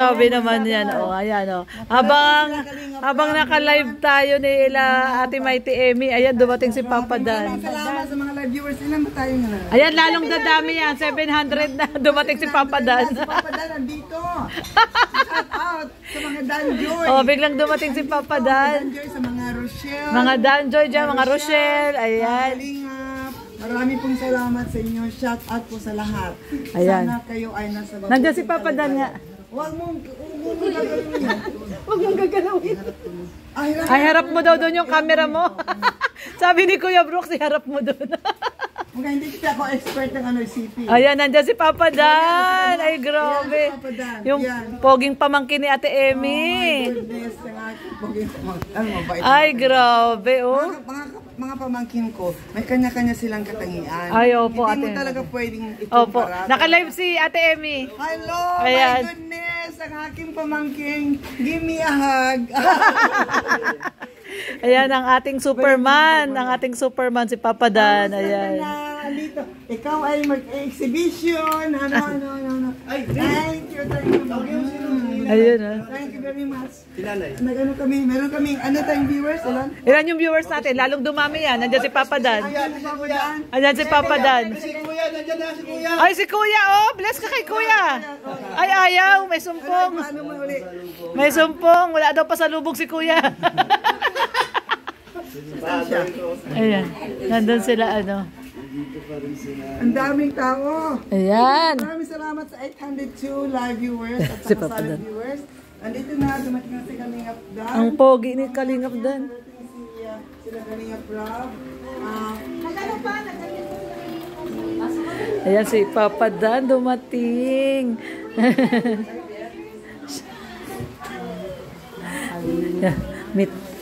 Sabi naman yan, ayan habang naka-live tayo ni Ate Mighty Emmy, ayan dumating si Papa Dan. Salamat sa mga live viewers, ilan ba tayo na? Ayan, lalong dadami yan, 700 na dumating si Papa Dan. Si Papa Dan nandito. Shout out sa mga Danjoy. Biglang dumating si Papa Dan. Danjoy sa mga Rochelle. Mga Danjoy dyan, mga Rochelle, ayan. Maraming pong salamat sa inyo. Shout out po sa lahat. Ayan. Sana kayo ay nasa baba. Nandiyan si Papa Dan nga. Huwag mong gagalawin. Huwag mong gagalawin. Ay, harap mo daw doon yung camera mo. Sabi ni Kuya Brooks, harap mo doon. Hindi kita ako expert ng CP. Ayan, nandiyan si Papa Dan. Ay, grabe. Yung poging pamangkin ni Ate Emmy. Ay, grabe, Mga pamangkin ko, may kanya-kanya silang katangian. Ay, opo, Hindi mo talaga pwedeng ikumpara. Naka-live si Ate Emmy. Hello, ayan. My goodness, ang aking pamangkin. Give me a hug. Ayan, ang ating Superman. Ang ating Superman, si Papa Dan. Ayan. Ikaw ay mag-exhibition. Thank you. Ayun, Thank you very much. Meron kami, ano tayong viewers? Ilan yung viewers natin? Lalong dumami yan. Nandiyan si Papa Dan. Ayan si Papa Dan. Si Kuya, nandiyan na si Kuya. Ay, si Kuya, bless ka kay Kuya. Ay, ayaw. May sumpong. May sumpong. Wala daw pa sa lubog si Kuya. Ayan. Nandun sila, Ang daming tao. Ayan. Maraming salamat sa 802 live viewers at sa silent viewers. Andito na, dumating na si Kalingap Dan. Ang pogi ni Kalingap Dan. Sila Kalingap Rob. Ayan si Papa Dan dumating.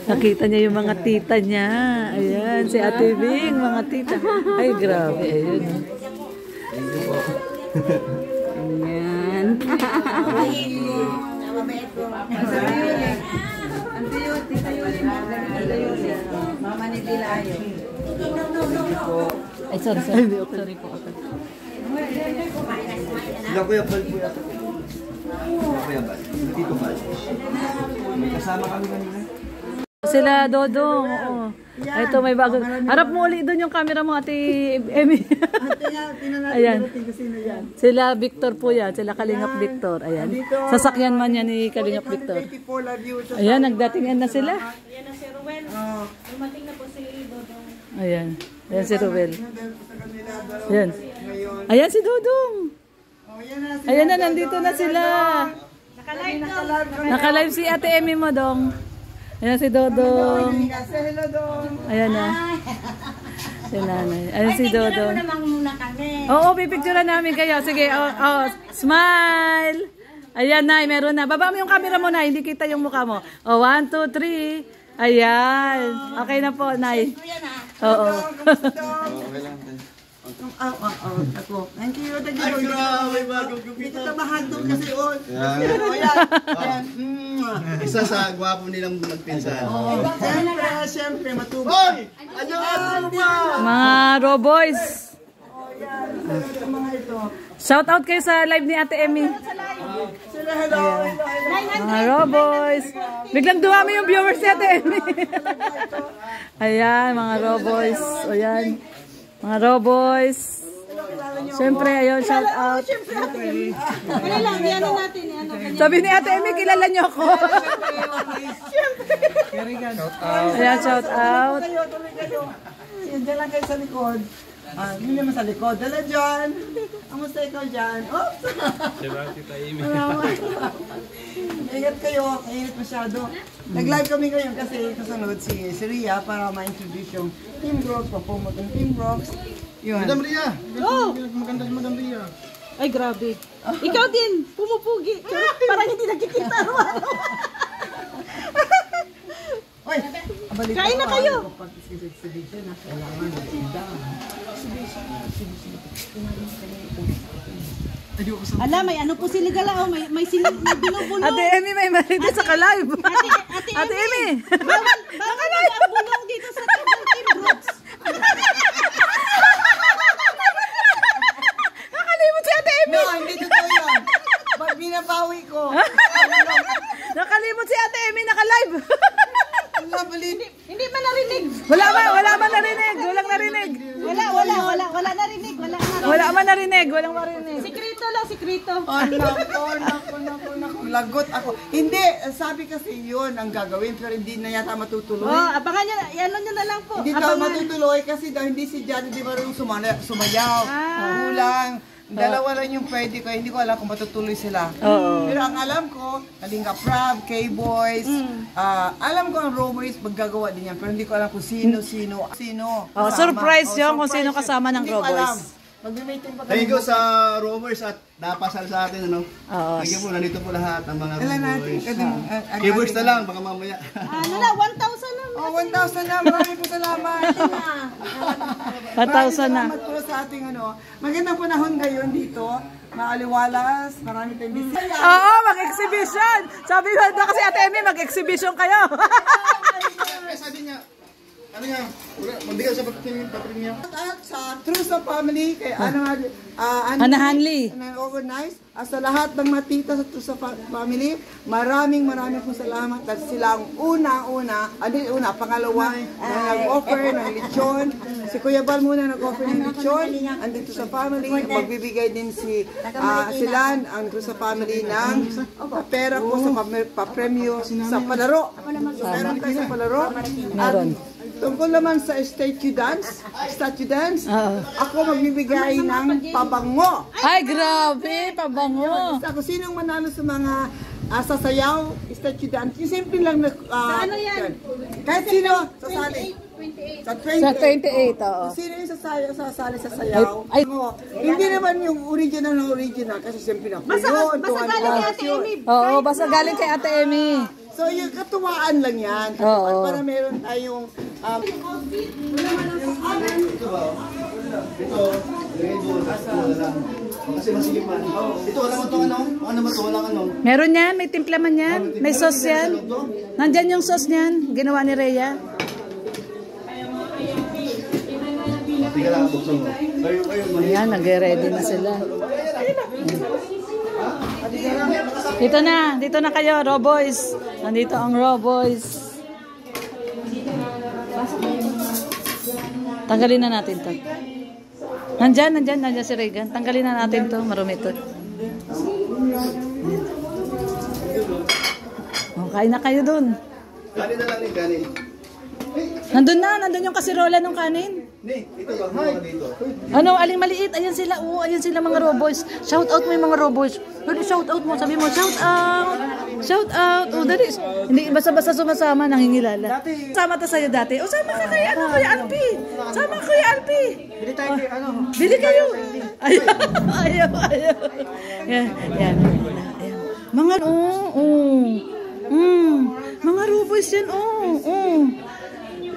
Nakita niya yung mga tita niya. Ayan, si Ate Bing, mga tita. Ay, grabe. Ayun. Ayan. Mama ni Dilayo. Ay, sorry po. Sila Kuya Bal po yata. Kuya Bal. Tito Bal. Kasama kami kanina. Sila Dodong. Oo. Ito may bago. Harap mo ulit doon yung camera mo, Ate Emmy. Ayan. Sila Victor po yan. Sila Kalingap Victor. Ayan. Sasakyan man yan ni Kalingap Victor. Ayan, nagdatingan na sila. Ayan na si Ruel. Dumating na po si Dodong. Ayan. Ayan si Ruel. Ayan. Ayan si Dodong. Ayan na, nandito na sila. Naka-live si Ate Emmy mo, Dong. Ayan si Dodong. Ayan na. Si Nanay. Ayan si Dodong. Oo, pipicturean namin kayo. Sige, smile. Ayan, Nay, meron na. Baba mo yung camera mo, Nay. Hindi kita yung mukha mo. 1, 2, 3. Ayan. Okay na po, Nay. Oo. Ako. Thank you. Ay, grabe, bagong Dito ka mahagdog kasi on. Isa sa gwapo nilang magpinsan. Siyempre, matubig. Hoy! Ano ba? Mga Roboys. Mga ito. Shout out kayo sa live ni Ate Emmy. Sila, hello. Mga Roboys. Biglang dumami yung viewers ni Ate Emmy. Ayan, mga Roboys. Ayan. Mga Roboys. Siyempre, ayun, shout out. Sabi ni Ate Emmy, kilala niyo ako. Ayan, shout out. Diyan lang kayo sa likod. Hindi naman sa likod. Dala dyan. Kamusta ikaw dyan? Oops! Diba, Tita Amy? Ingat kayo. Ingat masyado. Nag-live kami ngayon kasi kasunod si Ria para ma-introduce yung Team Brooks. Papumot yung Team Brooks. Yun. Madam Ria. Maganda si Madam Ria. Ay, grabe. Ikaw din, pumupugi. Parang hindi nakikita. Oy, Kain na kayo. Ala, may ano po sila gala, may binubulo. Ate Emmy, may marito sa ka-live. Ate Emmy. Bawal ang bulong dito sa Team Brooks. Nakalimot si Ate Emmy. no, hindi totoo yan. Pag binabawi pauwi ko. Nakalimot si Ate Emmy, naka-live. Allah, bali. Hindi man narinig. Wala man narinig. Walang narinig. Wala narinig. Wala man narinig. Walang marinig. Sikrito lang, sikrito. Oh, naku. Lagot ako. Hindi, sabi kasi yun ang gagawin pero hindi na yata matutuloy. Oh, abangan nyo, ano nyo na lang po. Hindi daw matutuloy kasi daw hindi si Johnny di marunong sumayaw. Kulang. Dalawa lang yung pwede ko. Hindi ko alam kung matutuloy sila. Oo. Pero ang alam ko, Kalinga Prab, K-Boys, alam ko ang Roboys maggagawa din yan. Pero hindi ko alam kung sino. Oh, surprise yun kung sino kasama ng Hindi ko alam. Roboys. Mag-meeting pa Thank you sa Rovers at napasal sa atin, ano? Oo. Thank you po, nandito po lahat ang mga Kailan natin? Rovers. Keyboards na lang, baka mamaya. Ano na, 1,000 na. Oh, 1,000 na. Maraming po salamat. 1,000 na. Salamat po sa ating ano. Magandang panahon ngayon dito. Maaliwalas. Marami tayong bisita. Oo, mag-exhibition. Sabi ko na kasi Ate Emmy, mag-exhibition kayo. Sabi niya, ano nga, magbigay sa papirin At sa True sa Family, kay Ana Hanley. Organize. Sa lahat ng matita sa True sa Family, maraming po salamat dahil sila ang pangalawa na nag-offer ng lechon. Si Kuya Bal muna nag-offer ng lechon. Andito sa family, magbibigay din sila ang True sa Family ng pera po sa papremyo sa palaro. So meron tayo sa palaro. Meron. Tungkol naman sa statue dance, ako magbibigay ng pabango. Ay, grabe, pabango. Ako sinong manalo sa mga sasayaw, statue dance, yung simple lang na... ano yan? Kahit sino, sasali. Sa 28. Sa 28, oo. Sino yung sasali sa sayaw? Ay. Hindi naman yung original kasi siyempre na. Basta galing kay Ate Emmy. Oo, basta galing kay Ate Emmy. So yung katuwaan lang yan. Oo. Para meron tayong... Kasi masigipan. Ito, alam mo ito, ano? Ano ba ito? Walang ano? Meron yan, may timpla man yan. May sauce yan. Nandyan yung sauce niyan, ginawa ni Rhea. Tika lang, buksan mo. Ayan, nag-ready na sila. Dito na kayo, Roboys. Nandito ang Roboys. Tanggalin na natin to. Nandyan si Regan. Tanggalin na natin to, marumi to. Oh, kain na kayo dun. Kanin na lang ni kanin. Nandun yung kasirola ng kanin. Ito ba? Mga dito. Ano, aling maliit. Ayan sila. Oo, ayan sila mga Roboys. Shout out mo yung mga Roboys. Dali, shout out mo. Sabi mo, shout out. Shout out. O, dali. Hindi, basta-basta sumasama, nangingilala. Sama ta sa'yo dati. O, sama ka kay, Kuya Alpi. Sama ka kay Alpi. Bili tayo kay, Bili kayo. Ayaw. Yan. Mga, mga Roboys yan,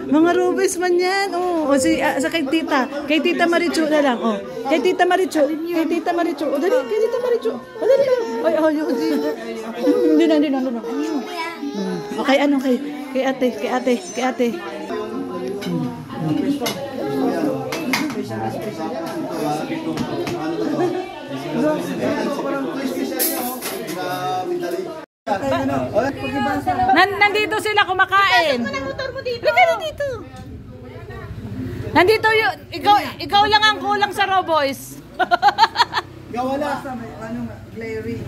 Mga Roboys man yan. O sa kay Tita Marichu na lang. Kay Tita Marichu. O dali, kay Tita Marichu. O dali lang. Ay, hindi na. Okay, ano kay ate. Nandito sila kumakain. Lika dito. Nandito yung ikaw lang ang kulang sa Roboys. Wala sa glary.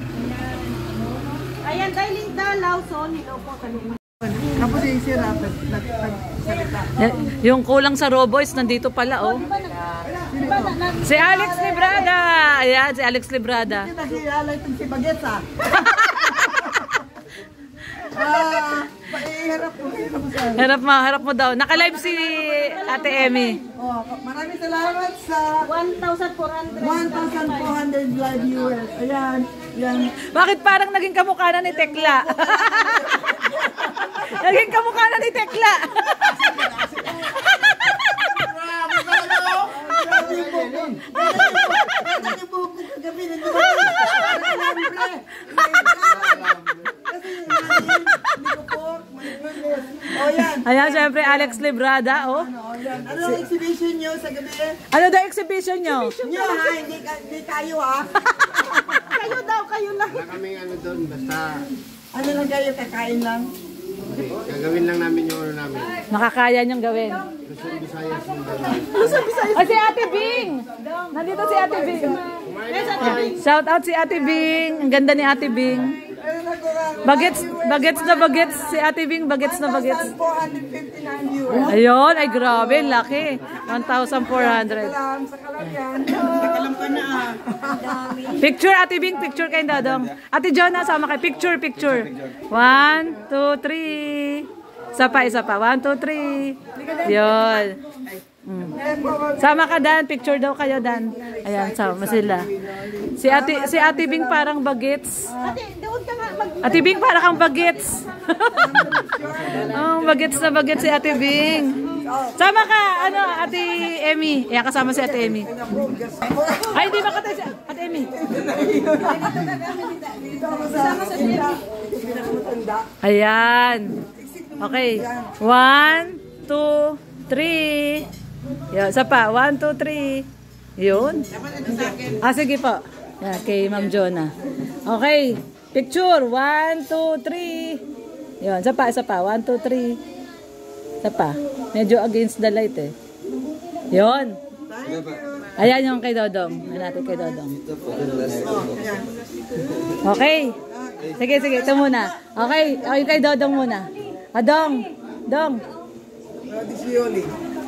Ayan, dahil dalaw, so nilo po kanina. Tapos yung sira, nagsalita. Yung kulang sa Roboys nandito pala, Si Alex Librada. Ayan, si Alex Librada. Nakilala itong si Bagets, Harap mo daw. Naka-live si Ate Emmy. Maraming salamat sa 1,400 live viewers. Ayan. Bakit parang naging kamukha na ni Tekla? Naging kamukha na ni Tekla. Ayan, syempre, Alex Librada, Ano ang exhibition nyo sa gabi? Ano daw exhibition nyo? Hindi kayo, Kayo daw, kayo lang. Wala kaming ano doon, basta Ano lang kayo, kakain lang? gagawin lang namin yung ano namin. Nakakaya niyong gawin. Luzon, Visayas, Mindanao. Ay, si Ate Bing! Nandito si Ate Bing. Shout out si Ate Bing. Ang ganda ni Ate Bing. Bagets na bagets. Si Ate Bing, bagets na bagets. 459 viewers. Ayun, ay grabe, laki. 1,400. Sa kalagyan. Picture, Ate Bing, picture kay Dodong. Ate Jonah, sama kay picture. 1, 2, 3. Isa pa. 1, 2, 3. Yun. Sama ka, Dan. Picture daw kayo, Dan. Ayan, sama sila. Si Ate Bing parang bagets. Doon ka nga mag... Ate Bing parang kang bagets. Oh, bagets na bagets si Ate Bing. Sama ka, Ate Emmy. Ayan, kasama si Ate Emmy. Ay, hindi makatay si Ate Emmy. Ayan. Okay. 1, 2, 3. Yan, isa pa. 1, 2, 3. Yun. Sige po. Yan, kay Ma'am Jonah. Okay. Picture. 1, 2, 3. Yun, isa pa. 1, 2, 3. Isa pa. Medyo against the light eh. Yun. Ayan yung kay Dodong. Ayan natin kay Dodong. Okay. Sige. Ito muna. Okay. Yung kay Dodong muna. Dong. Si Yoli.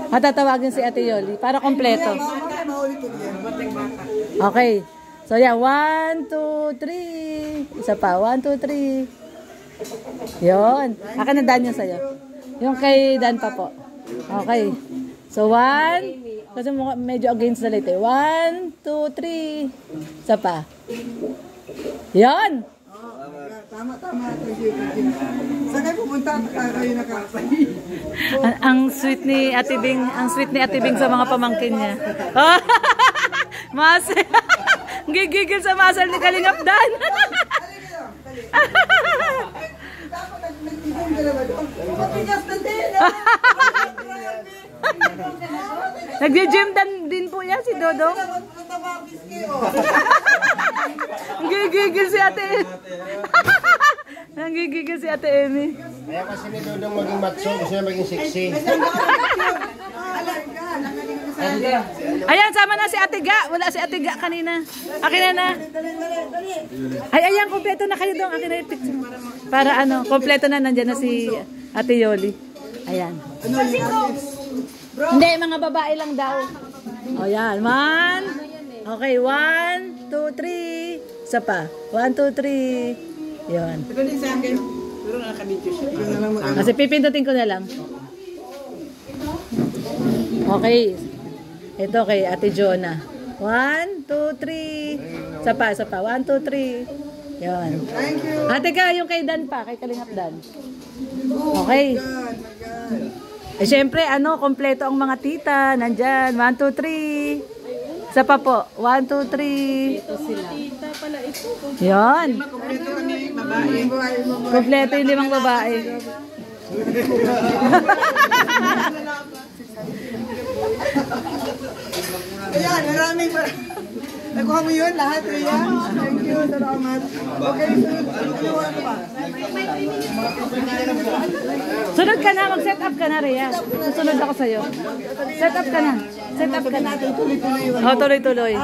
Tatawagin si Ate Yoli para kompleto. Okay. So yeah, 1, 2, 3. Isa pa, 1, 2, 3. Yun. Akin na Dan yun sa'yo. Yung kay Dan pa po. Okay. So 1. Kasi medyo against the light eh. 1, 2, 3. Isa pa. Yun. Tama. Saan kayo pupunta? Kayo nakakasay. Ang sweet ni Ate Bing, sa mga pamangkin niya. Masel. Gigigil sa masal ni Kalingap Dan. Nagji-gym din po yan si Dodong. Gigigil si Ate. Nanggigigil si Ate Emmy. Kaya kasi ni Dodong maging macho, gusto niya maging sexy. Ayan, sama na si Ate Ga. Wala si Ate Ga kanina. Akin na. Ay, ayan, kompleto na kayo dong. Akin na yung picture. Para kompleto na. Nandyan na si Ate Yoli. Ayan. Hindi, mga babae lang daw. O yan, 1. Okay, 1, 2, 3. Isa pa. 1, 2, 3. Yun. Kasi pipindutin ko na lang. Okay. Ito kay Ate Jonah. 1, 2, 3. Isa pa. 1, 2, 3. Yun. Ate ka, yung kay Dan pa. Kay Kalingap Dan. Okay. Eh, syempre, kompleto ang mga tita. Nandyan. 1, 2, 3. Isa pa po. 1, 2, 3. Ito sila. Tita pala ito. Yun. Kompleto kami babae. Kompleto yung 5 babae. Ayan, maraming. Nakuha mo yun lahat, Rhea? Thank you, salamat. Okay, sunod pa. Sunod ka na, mag-set up ka na, Rhea. Susunod ako sa'yo. Set up ka na. Tuloy-tuloy.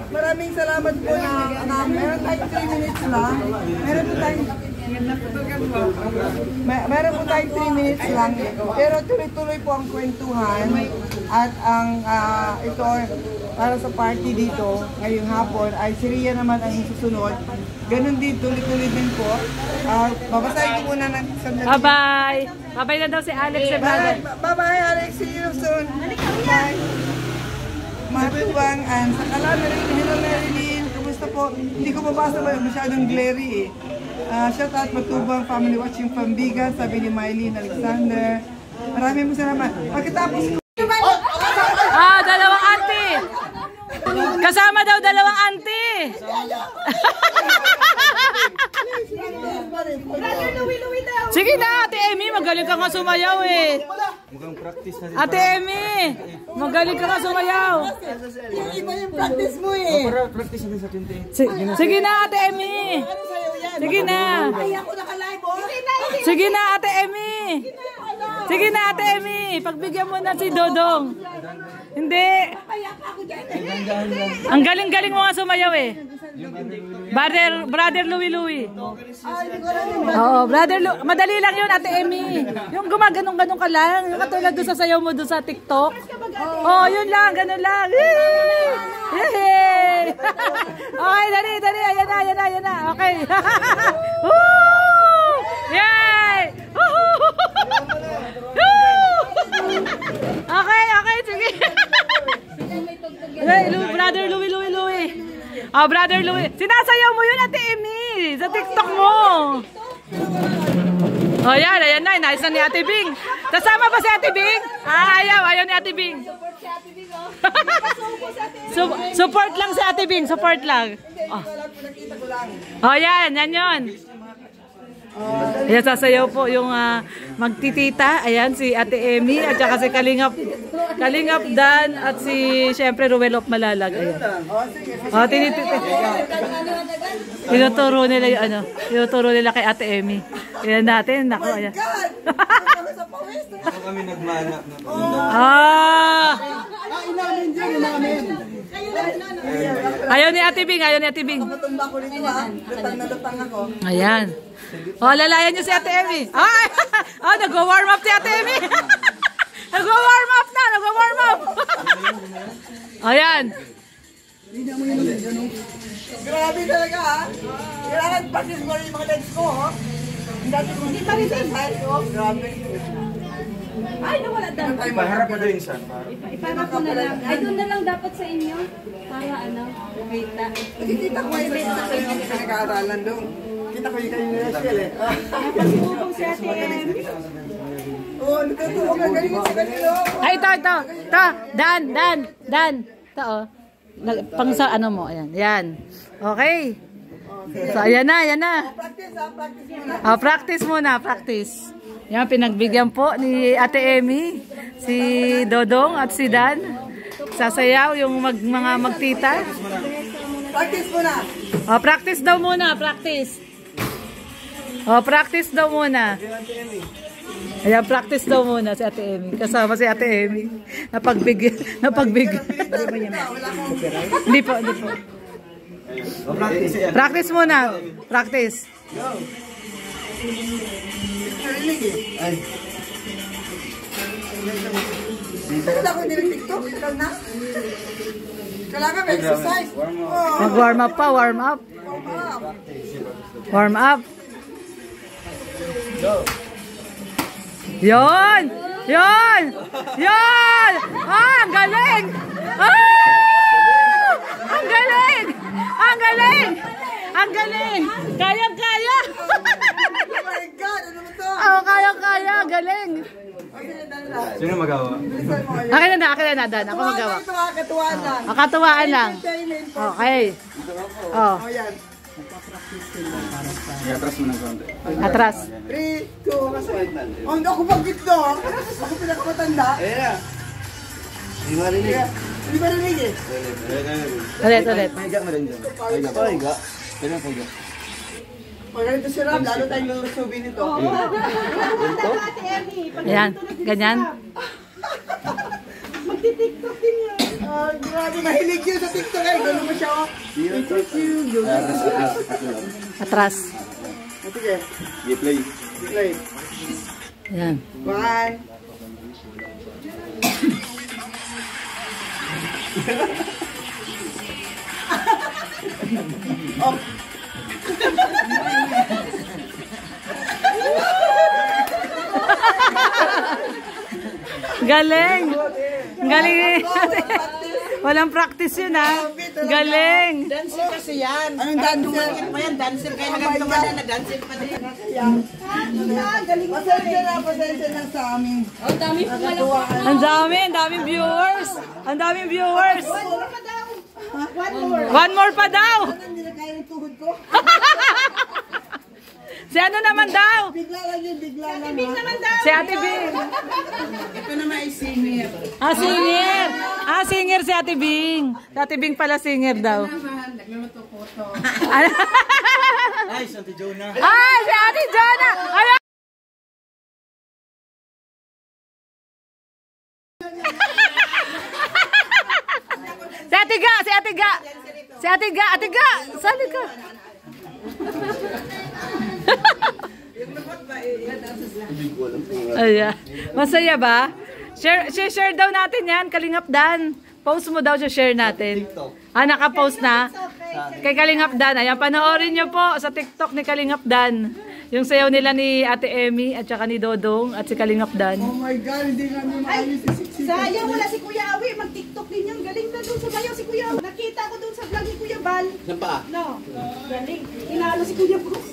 Maraming salamat po na meron tayong 3 minutes lang. Meron po tayong 3 minutes lang. Pero tuloy-tuloy po ang kwentuhan. At ang ito para sa party dito ngayong hapon ay si Rhea naman ang susunod. Ganon din, tuloy-tuloy din po. Babasahin ko muna ng sandali. Bye-bye. Bye-bye na daw si Alex. Bye-bye, Alex. See you soon. Bye. Matubang and sa Marilyn. Hello, Marilyn. Kumusta po? Hindi ko mabasa ba masyadong glary eh. Shout out Matubang family watching from Bigan, sabi ni Mylene Alexander. Maraming salamat. Pagkatapos ko. Dalawang auntie. Kasama daw 2 auntie. Sige na, Ate Emmy, magaling ka nga sumayaw eh. Mukhang practice na din. Ate Emmy! Magaling ka nga sumayaw. Yung iba yung practice mo eh. Para practice na din sa 28. Sige na, Ate Emmy! Sige na! Ay, ako naka-live, oh. Sige na, Ate Emmy! Sige na, Ate Emmy! Pagbigyan mo na si Dodong. Hindi. Ang galing-galing mo nga sumayaw eh. Brother Louie. Oo, Brother Louie. Madali lang yun, Ate Emmy. Yung gumaganong-ganong ka lang. Yung katulad doon sa sayaw mo doon sa TikTok. Oo, yun lang, ganun lang. Yay! Okay, dali. Ayan na. Okay. Woo! Yay! Okay, sige. Brother Louie. Oh, Brother Louie. Sinasayaw mo yun, Ate Emmy. Sa TikTok mo. Oh, yan. Ayan na. Inayos na ni Ate Bing. Kasama ba si Ate Bing? Ayaw ni Ate Bing. Support lang si Ate Bing. Support lang. Oh, yan yun. Ayan, sasayaw po yung magtitita. Ayan, si Ate Emmy at saka si Kalingap Dan at si, syempre, Ruel of Malalag. Ayan. Oh, tinuturo nila yung tinuturo nila kay Ate Emmy. Ayan natin, naku, ayan. Ako kami nagmana. Ayaw ni Ate Bing. Matumba ko dito, ha. Lutang ako. Ayan. Oh, lalayan niyo si Ate Emmy. Ay! Oh, nag-warm up si Ate Emmy. Nag-warm up na. Ayan. Grabe talaga, ha. Kailangan practice mo rin yung mga legs ko, ha. Hindi pa rin exercise, oh. Grabe. Ay, nawala daw. Paharap na din siya. Iparap ko na lang. Ay, doon na lang dapat sa inyo. Para kumita. Nakikita ko ngayon sa pinag-aaralan doon. Kita ko yung kayo nila siya, eh. Napasubong si Ate Em. Oo, natutuwa ka galing sa kanila. Ay, ito. Dan. Ito, oh. Pang sa ano mo. Ayan. Yan. Okay. So, ayan na. Practice muna. Practice. Yan, pinagbigyan po ni Ate Emmy, si Dodong at si Dan. Sasayaw yung mga magtita. Practice muna. Oh, practice daw muna. Ayan, practice daw muna si Ate Emmy. Kasama si Ate Emmy. Napagbigyan. Hindi po. Practice muna. Practice. Wala ko din TikTok. Kailangan may exercise. Mag-warm up pa. Warm up. Yon! Ang galing! Ang galing! Kayang-kaya! Oh my God! Ano ba to? Oh, kayang-kaya! Galing! Sino magawa? Akin na, Dan. Ako magawa. Katuwaan lang. Katuwaan lang. Okay. Oh. Ayan. I-atras mo ng konti. Atras. 3, 2, kasi. Ang ako bagit do. Ako pinakamatanda. Ayan. Hindi marinig. Hindi ba narinig eh? Ulit. Pahiga mo rin dyan. Pahiga. Kailan pahiga? Pag ganito si Rob, lalo tayong lulusubi nito. Ate Emmy. Ayan. Ganyan. Magti-tiktok din yan. Grabe, mahilig yun sa TikTok eh. Gano'n mo siya, oh. Atras. Sige. I-play. Play. Ayan. 1. Oh. Galing! Galing! Walang practice yun, ha? Galing! Dancer kasi yan. Anong dancer? Pa yan, dancer. Kaya nagantuman na, dancer pa din. Pasensya na sa amin. Ang dami po malaki. Ang daming viewers! Ang daming viewers! One more pa daw! Hindi na kaya ng tuhod ko. Si ano naman daw? Bigla lang yun, bigla lang. Si Ate Bing. Ito naman ay singer. Ah, singer. Ah, singer si Ate Bing. Si Ate Bing pala singer daw. Ay, Santi Jonah. Ah, si Ate Jonah. Ay, si Ate Ga, si Ate Ga. Si Ate Ga, Ate Ga. Sali ka. Ayan. Masaya ba? Share daw natin yan, Kalingap Dan. Post mo daw siya, share natin. Ah, naka-post na? Kay Kalingap Dan. Ayan, panoorin nyo po sa TikTok ni Kalingap Dan. Yung sayaw nila ni Ate Emmy at saka ni Dodong at si Kalingap Dan. Oh my God, hindi nga naman ayos si Siksi. Sayang wala si Kuya Awi. Mag-tiktok din yan. Galing na doon sa bayaw si Kuya Awi. Nakita ko doon sa vlog ni Kuya Bal. Saan pa? No. Galing. Inaano si Kuya Brooks.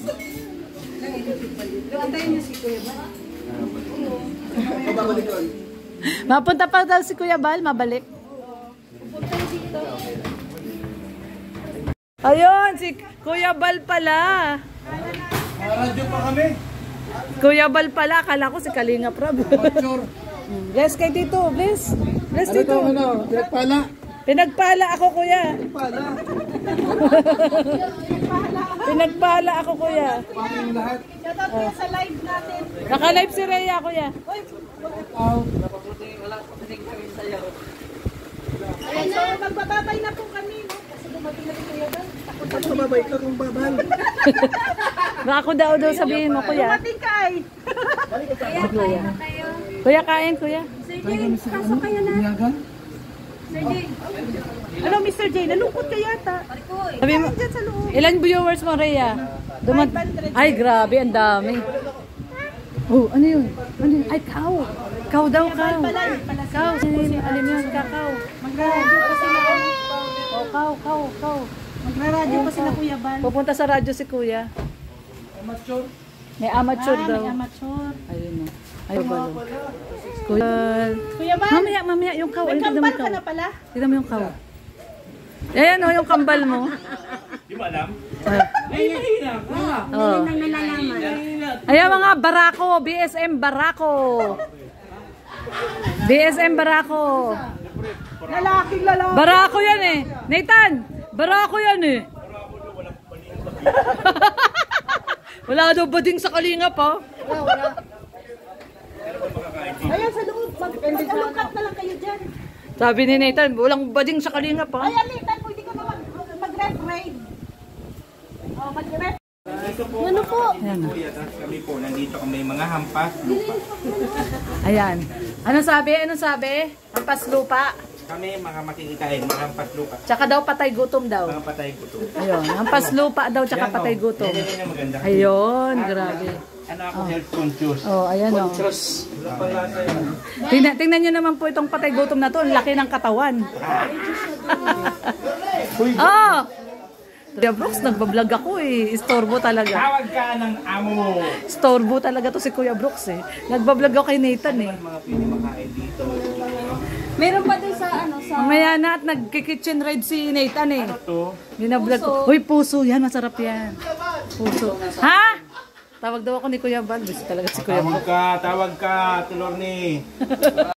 Antayin niyo si Kuya Bal. Babalik ko. Mapunta pa daw si Kuya Bal, mabalik. Ayun, si Kuya Bal pala. Radyo pa kami. Kuya Bal pala, akala ko si Kalingap Rab. Bless kay Tito, bless. Bless Tito. Ano, pinagpala. Pinagpala ako, Kuya. Pinagpala ako, Kuya. Shoutout ko sa live natin. Naka-live si Rhea, Kuya. Ayan, so magbababay na po kami. No? Kasi dumating na si Kuya Bal. Babay ka kung babal. Baka ako daw sabihin mo, Kuya. Dumating ka ay. Kuya, kain, Kuya. Pasok kayo na. Ano, Mr. J? Nalungkot ka yata. Sabi mo, Diyan sa loob. ilan viewers mo, Rhea? Ay, grabe, ang dami. Oh, ano yun? Ano yun? Ay, cow. Cow daw, cow. Cow. Alam mo yun, kakao. Magra-radyo pa sila. Oh, cow. Magra-radyo pa sila Kuya Bal. Pupunta sa radyo si Kuya. May amateur daw. May amateur. Ayun o. Ayun ba? Kuya. Kuya Bal, Mamaya yung cow. may Ayun, tignan mo kambal yung ka cow. na pala. Tignan mo yung cow. Ayan o, yung kambal mo. Di ba alam? Ay, oh. Ayan mga barako. BSM barako. BSM barako. Lalaking lalaki. Barako yan eh. Nathan, barako yan eh. Wala daw bading sa Kalingap ha. Ayan sa loob. Magkalukat na lang kayo dyan. Sabi ni Nathan, walang bading sa Kalingap ha. Ayan, Litan, pwede ka na mag-ref raid. Oh, mag-ref. Ano po? Ayan. Kami po, nandito kami mga hampas. Ayan. Anong sabi? Hampas lupa. Kami mga makikikain, mga hampas lupa. Tsaka daw patay gutom daw. Mga patay ko to. Ayun. Hampas lupa daw tsaka patay gutom. Yan yung maganda. Ayun. Grabe. Ano ako, health conscious. Oh, ayan o. Tingnan nyo naman po itong patay gutom na to. Ang laki ng katawan. Oh! Kuya Brooks, nagbablog ako eh. Istorbo talaga. Tawag ka ng amo. Istorbo talaga to si Kuya Brooks eh. Nagbablog ako kay Nathan eh. Mga pwede makain dito. Meron pa din sa ano sa Mamaya na at nagki-kitchen ride si Nathan eh. Ito, Binablog ko. Uy, puso yan. Masarap yan. Puso. Ha? Tawag daw ako ni Kuya Val. Gusto talaga si Kuya Brooks. tawag ka, Tulorni.